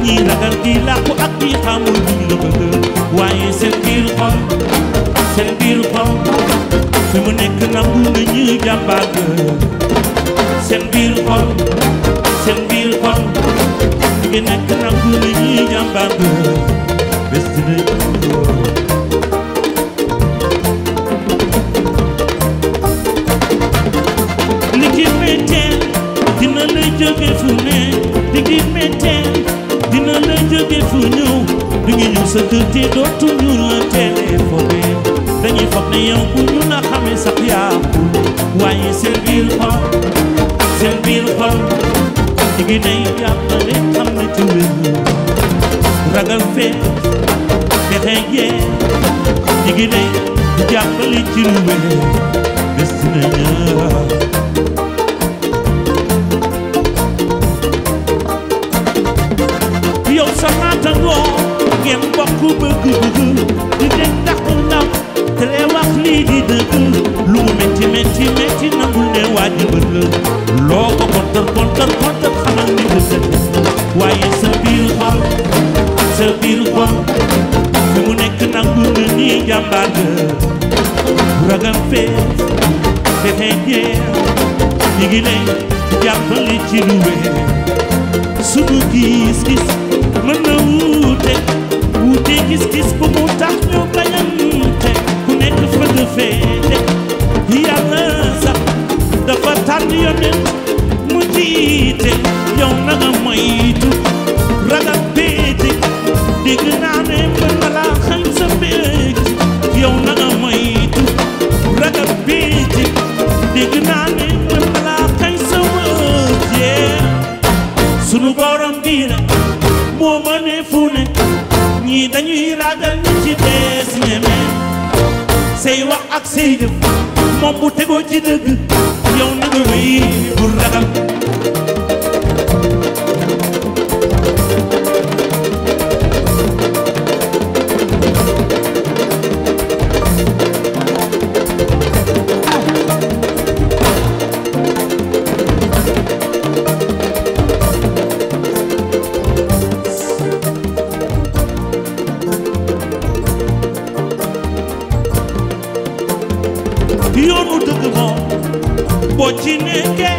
ñi ragal di làqu ak ñi xamul duñ la bëgg waaye seen biir xol fi mu nekk nangu nañu jàmbaar seen biir xol fi mu nekk nangu nañu jàmbaar bés dina li ci metteel dina la jóge fu ne li ci metteel dina la jóge fu ñëw du ngi ñëw sa kër te dootuñu la téléphoné dañuy foog ne yow bu ñu la xamee sax yàqu waaye seen biir xol di ngi nay jàppale xam na ci wér ragal fee fexe jee di ngi nay jàppale ci lu wér bés dina ñëw yow sa naatangoo ngeen bokk bëgg-bëgg di leen tax ndaw te lee wax lii di dëgg lu mu metti metti metti nangul ne waaji bëgg loo ko kontar xamal ni dëgg waaye sa biir xol fi mu nekk nangul na ni jàmbaar ga ragal fee fexe jeex ñi ngi lay jàppale ci lu wér sunu gis-gis mën na wuute gis-gis bu mu tax ñu bañante ku nekk fa nga féete yàlla sax dafa tànn yonent mu jiite yow na nga moytu ragal péete dégg naa ne mën na laa xañ sa mbéeg yow na nga moytu ragal péete dégg naa ne mën na laa xañ sa wëjee sunu borom bii rek moo mënee fu ne ñii dañuy ragal ñi ci dees ñeme say wax ak say jëf moom bu tegoo ci dëgg yow na nga wéy bu ragal yoonu dëgg moom boo ci nekkee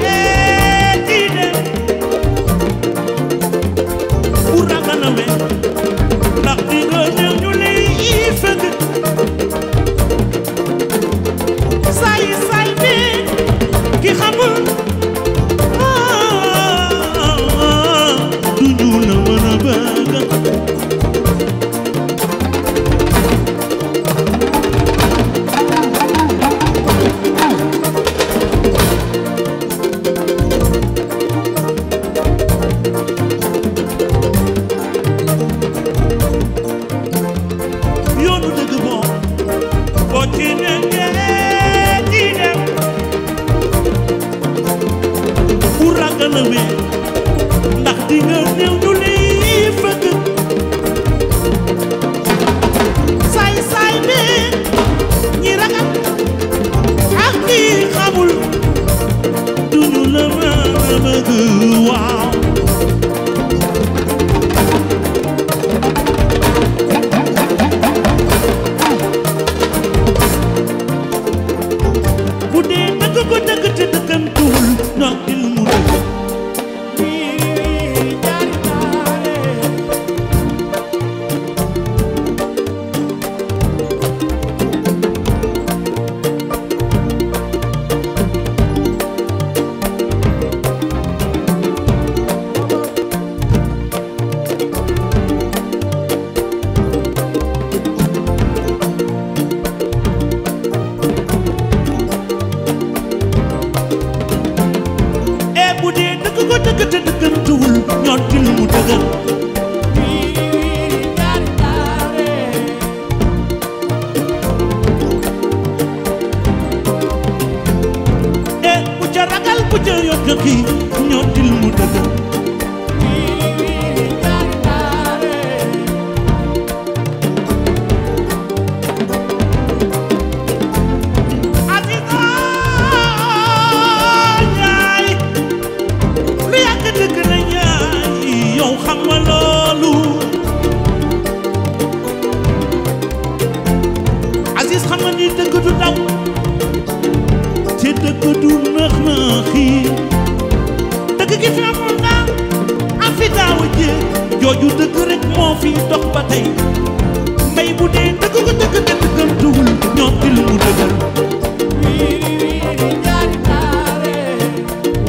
di dem bu ragal a we ndax di nga ñëw ñu lay fëgg saay bi ki xamul du ñu la mën a bëgg xam nga loolu Aziz xam nga ni dëgg du daw te dëgg du nëx nëxi dëgg gi fi amoon naa am fi daaw a jéeg jooju dëgg rek moo fi dox ba tey mbay bu dee dëgg ko dëgg te dëggam tuwul ñoo til mu dëggal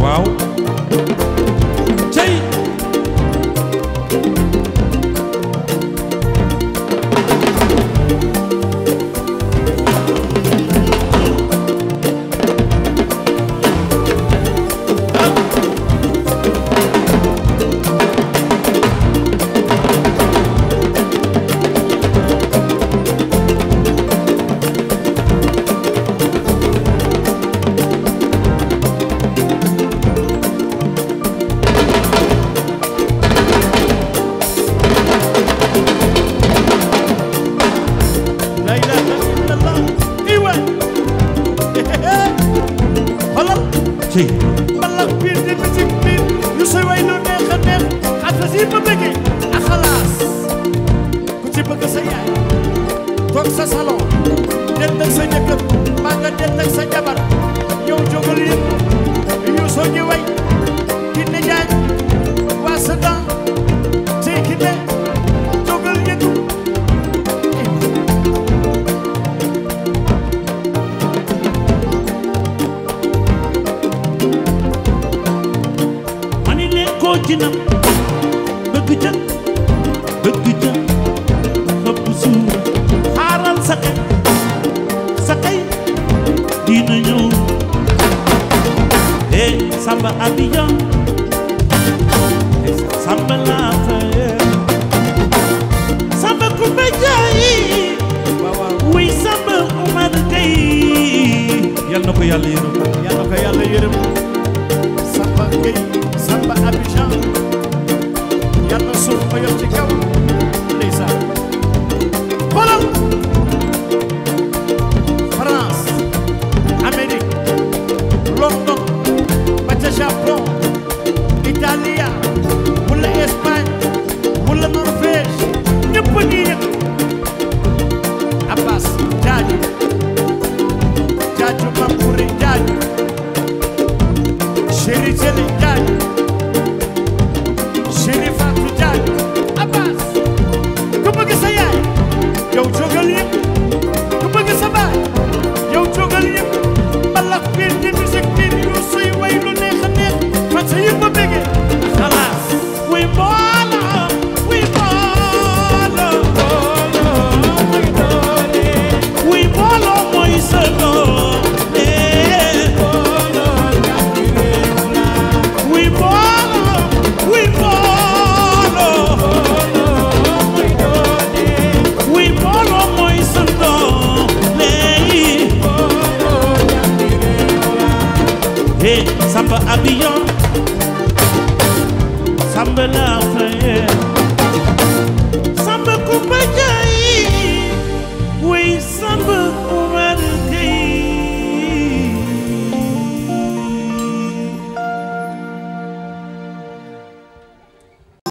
waaw cey mbalax biir di musique biir yu say way lu neex a neex xata si ba bëggee ak xalaas ku ci bëgg sa yaay toog sa salon dend ak sa jëkkër maa nga dend ak sa jabar yow jógal yi yu soo ñi way ki ne jaaj waa sa dan ci ki ne jógal yëtu jinam bëgg ca xëpp suura xaaral sa kay dina ñëw samba abiyan samba laata samba kumba jaay wuy samba umar kay yal na ko yàlla yërëm samba kay samba Abidjan yàlla suuf ma yor ci kaw ndeysaan xoolal France Amérique London ba ca Japon Italia wala Espagne wala Norvège ñëpp a ngi yëg Abbas jaaju Mambouré jaaju Chéri Jëli jaaju Chérif Fatou Diagne Abbas ku bëgg sa yaay yow jógal